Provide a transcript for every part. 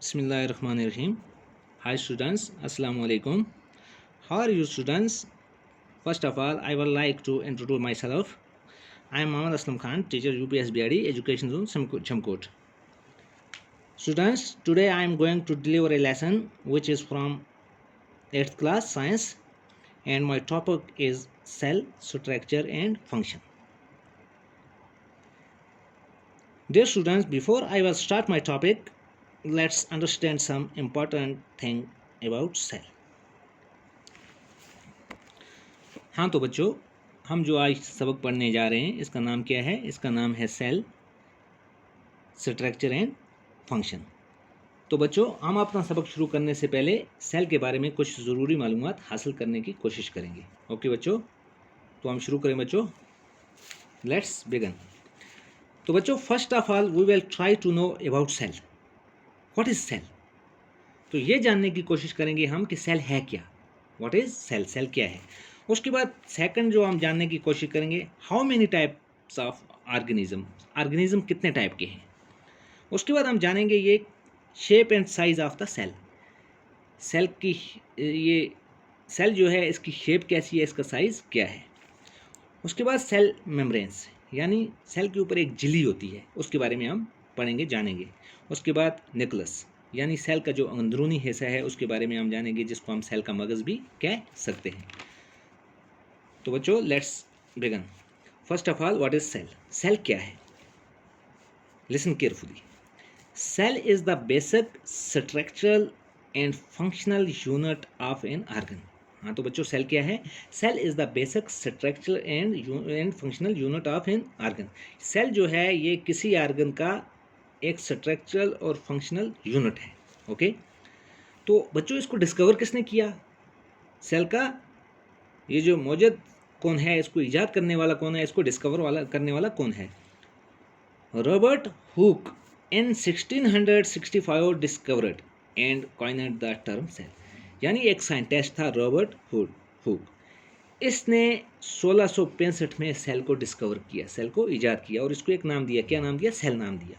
Bismillahirrahmanirrahim. Hi students, Assalamu alaikum. How are you students? First of all, I would like to introduce myself. I am Mohammad Aslam Khan, teacher UPS BID Education Zone Chamkot. Students, today I am going to deliver a lesson which is from 8th class science and my topic is cell structure and function. Dear students, before I will start my topic, let's understand some important thing about cell. हाँ तो बच्चों, हम जो आज सबक पढ़ने जा रहे हैं इसका नाम क्या है? इसका नाम है सेल स्ट्रक्चर एंड फंक्शन। तो बच्चों, हम अपना सबक शुरू करने से पहले सेल के बारे में कुछ ज़रूरी मालूमात हासिल करने की कोशिश करेंगे। ओके बच्चों, तो हम शुरू करें बच्चों। Let's begin. तो बच्चों, first of all we will try to know about cell. What is cell? तो ये जानने की कोशिश करेंगे हम कि सेल है क्या। What is cell? सेल क्या है? उसके बाद सेकंड जो हम जानने की कोशिश करेंगे, how many types of organism, organism कितने टाइप के हैं। उसके बाद हम जानेंगे ये shape and size of the cell. Cell की ये सेल जो है इसकी शेप कैसी है, इसका साइज क्या है। उसके बाद सेल मेम्ब्रेन्स, यानी सेल के ऊपर एक झिल्ली होती है, उसके बारे में हम पढ़ेंगे जानेंगे। उसके बाद न्यूक्लियस, यानी सेल का जो अंदरूनी हिस्सा है उसके बारे में हम जानेंगे, जिसको हम सेल का मगज भी कह सकते हैं। तो बच्चों, let's begin. First of all, what is cell? Cell क्या है? Listen carefully. Cell is the basic structural and functional unit of an organ. हाँ तो बच्चों, सेल क्या है? Cell is the basic structural and functional unit of an organ. Cell जो है ये किसी ऑर्गन का एक स्ट्रक्चरल और फंक्शनल यूनिट है। ओके, तो बच्चों इसको डिस्कवर किसने किया? सेल का ये जो मौजूद कौन है, इसको ईजाद करने वाला कौन है, इसको डिस्कवर वाला करने वाला कौन है? Robert Hooke in 1665 discovered and coined the term cell. यानी एक साइंटिस्ट था रॉबर्ट हुक, इसने 1665 में सेल को डिस्कवर किया, सेल को ईजाद किया और इसको एक नाम दिया। क्या नाम दिया? सेल नाम दिया।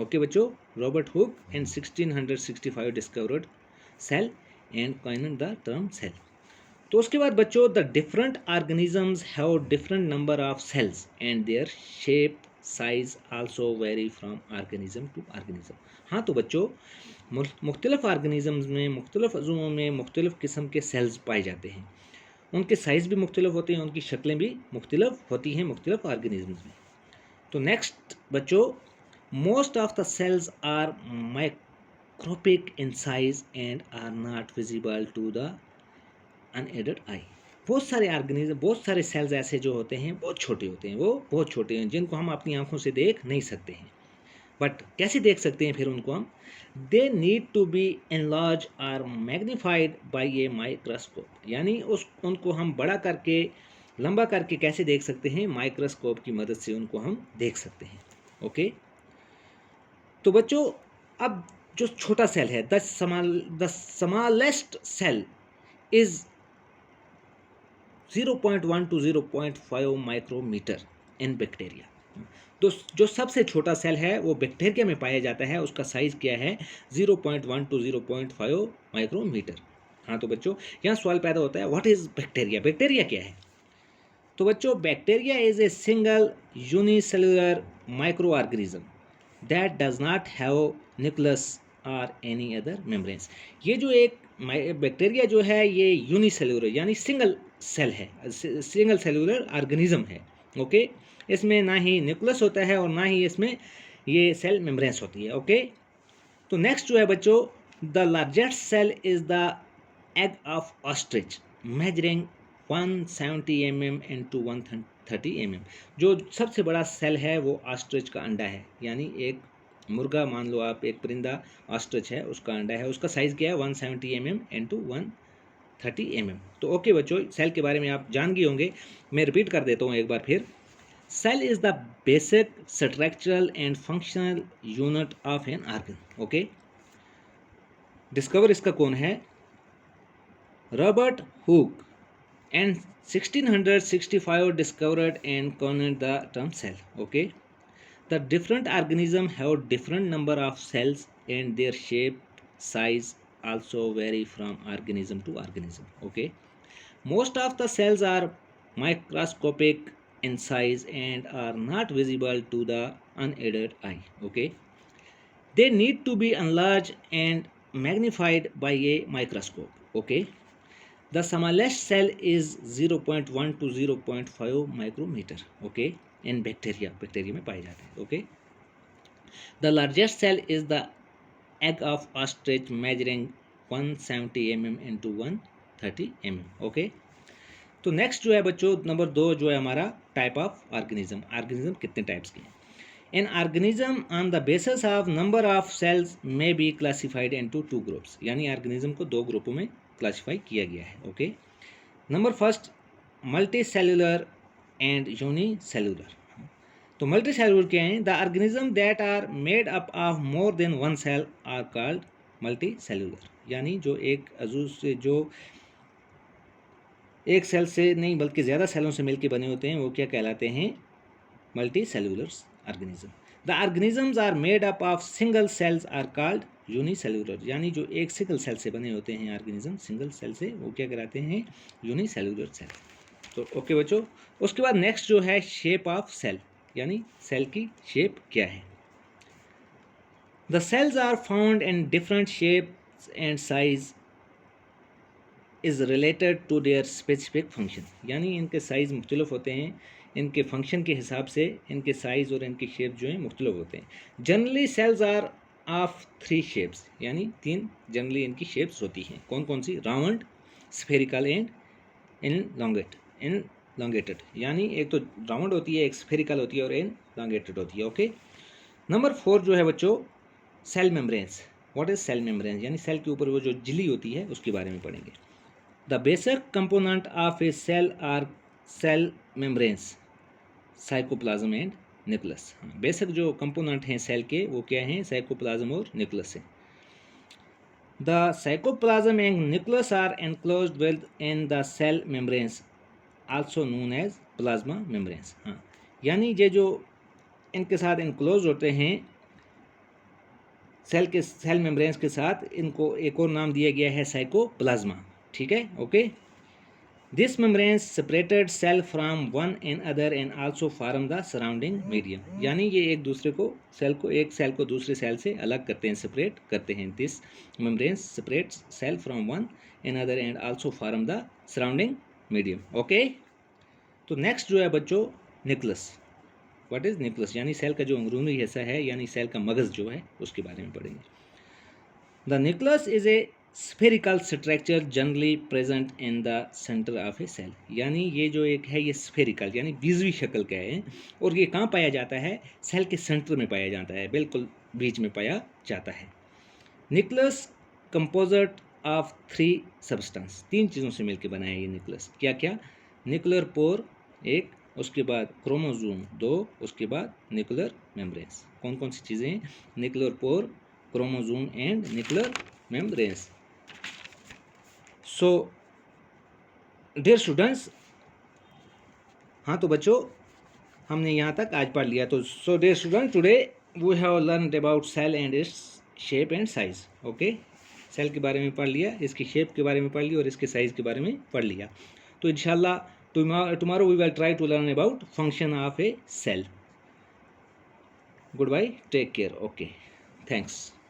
ओके बच्चों, Robert Hooke in 1665 discovered cell and coined the term cell. तो उसके बाद बच्चों, the different organisms have different number of cells and their shape size also vary from organism to organism. हाँ तो बच्चों, मुख्तलिफ ऑर्गेनिजम्स में, मुख्तलिफ अज़ुओं में मुख्तलिफ किस्म के सेल्स पाए जाते हैं। उनके साइज़ भी मुख्तलिफ होते हैं, उनकी शक्लें भी मुख्तलिफ होती हैं मुख्तलिफ ऑर्गेनिजम्स में। तो नेक्स्ट बच्चों, most of the cells are microscopic in size and are not visible to the unaided eye. बहुत सारे ऑर्गेनिज्म, बहुत सारे सेल्स ऐसे जो होते हैं बहुत छोटे होते हैं, वो बहुत छोटे हैं जिनको हम अपनी आंखों से देख नहीं सकते हैं। बट कैसे देख सकते हैं फिर उनको हम? They need to be enlarge or magnified by a microscope. यानी उनको हम बड़ा करके, लंबा करके कैसे देख सकते हैं? माइक्रोस्कोप की मदद से उनको हम देख सकते हैं। ओके, तो बच्चों अब जो छोटा सेल है, the smallest cell is 0.1 to 0.5 micrometre in bacteria. तो जो सबसे छोटा सेल है वो बैक्टीरिया में पाया जाता है, उसका साइज़ क्या है? 0.1 to 0.5 माइक्रोमीटर। हाँ तो बच्चों, यहाँ सवाल पैदा होता है, व्हाट इज़ बैक्टीरिया? बैक्टीरिया क्या है? तो बच्चों, bacteria is a single unicellular micro organism that does not have nucleus और एनी अदर मेम्ब्रेन्स। ये जो एक बैक्टीरिया जो है ये यूनिसेलुलर यानी सिंगल सेल है, सिंगल सेलुलर ऑर्गेनिज्म है। ओके, इसमें ना ही न्यूक्लियस होता है और ना ही इसमें ये सेल मेम्ब्रेन्स होती है। ओके, तो नेक्स्ट जो है बच्चों, the largest cell is the egg of ostrich measuring 170 mm into 130 mm। जो सबसे बड़ा सेल है वो ऑस्ट्रिच का अंडा है, यानी एक मुर्गा, मान लो आप एक परिंदा ऑस्ट्रिच है, उसका अंडा है, उसका साइज़ क्या है? 170 mm इंटू 130 mm। तो ओके बच्चों, सेल के बारे में आप जान गए होंगे, मैं रिपीट कर देता हूँ एक बार फिर। Cell is the basic structural and functional unit of an organ. Okay, discover इसका कौन है? Robert Hooke and 1665 discovered and coined the term cell. Okay, the different organisms have different number of cells and their shape size also vary from organism to organism. Okay, most of the cells are microscopic in size and are not visible to the unaided eye. Okay, they need to be enlarged and magnified by a microscope. Okay, the smallest cell is 0.1 to 0.5 micrometer. Okay, in bacteria में पाए जाते हैं. Okay, the largest cell is the egg of ostrich measuring 170 mm into 130 mm. Okay, तो next जो है बच्चों number 2 जो है हमारा टाइप ऑफ ऑर्गेनिज्म कितने टाइप्स के हैं. An organism on the basis of number of cells में बी क्लासिफाइड इनटू 2 ग्रुप्स. यानी ऑर्गेनिज्म को 2 ग्रुपों में क्लासिफाई किया गया है. Okay, number first multicellular and unicellular. तो मल्टी सेलुलर क्या है? The organism that are made up of more than one cell are called multi cellular. यानी जो एक अजू से जो एक सेल से नहीं बल्कि ज़्यादा सेलों से मिलकर बने होते हैं वो क्या कहलाते हैं? Multicellular organism. The organisms are made up of single cells are called unicellular. यानी जो एक सिंगल सेल से बने होते हैं ऑर्गेनिज्म सिंगल सेल से वो क्या कहलाते हैं? Unicellular cell. तो ओके बच्चों, उसके बाद नेक्स्ट जो है शेप ऑफ सेल. यानी सेल की शेप क्या है? The cells are found in different shapes and size is related to their specific function. यानी इनके साइज़ मुख्तलिफ होते हैं, इनके फंक्शन के हिसाब से इनके साइज़ और इनकी शेप जो है मुख्तलिफ होते हैं. Generally cells are of 3 shapes. यानी 3 जनरली इनकी शेप्स होती हैं. कौन कौन सी? Round, spherical and elongated. यानी एक तो राउंड होती है, एक स्फेरिकल होती है और इनलॉन्गेटेड होती है. ओके, नंबर 4 जो है बच्चों cell membranes. What is cell membranes? यानी सेल के ऊपर वो जो झिल्ली होती है उसके बारे में पढ़ेंगे. The basic component of a cell are cell membranes, cytoplasm and nucleus. Basic जो कंपोनेंट हैं सेल के वो क्या हैं? साइकोप्लाज्म और न्यूक्लियस है. The cytoplasm and nucleus are enclosed within the cell membranes also known as plasma membranes. हाँ, यानी ये जो इनके साथ इनक्लोज होते हैं सेल मेम्ब्रेन्स के साथ, इनको एक और नाम दिया गया है साइकोप्लाज्मा. ठीक है, okay. This membranes separated cell from one and other and also form the surrounding medium. यानी ये एक दूसरे को एक सेल को दूसरे सेल से अलग करते हैं, सेपरेट करते हैं. This membranes separates cell from one and other and also form the surrounding medium. Okay, तो नेक्स्ट जो है बच्चों न्यूक्लियस. What is nucleus? यानी सेल का जो अंदरूनी हिस्सा है, यानी सेल का मगज जो है उसके बारे में पढ़ेंगे. The nucleus is a spherical structure generally present in the centre of a cell. यानी ये जो एक है ये स्फेरिकल यानी बीजवी शक्ल का है और ये कहाँ पाया जाता है? सेल के सेंटर में पाया जाता है, बिल्कुल बीच में पाया जाता है. Nucleus composite of 3 substance. 3 चीज़ों से मिलकर बना है ये न्यूक्लियस. क्या क्या? न्यूक्लियर पोर 1, उसके बाद क्रोमोसोम 2, उसके बाद न्यूक्लियर मेम्ब्रेन्स. कौन कौन सी चीज़ें हैं? Nuclear pore, chromosome and nuclear membranes. So dear students, हाँ तो बच्चों हमने यहाँ तक आज पढ़ लिया. तो so dear student, today we have learned about cell and its shape and size. Okay, cell के बारे में पढ़ लिया, इसकी शेप के बारे में पढ़ लिया और इसके साइज़ के बारे में पढ़ लिया. तो इंशाल्लाह tomorrow we will try to learn about function of a cell. Goodbye, take care. Okay, thanks.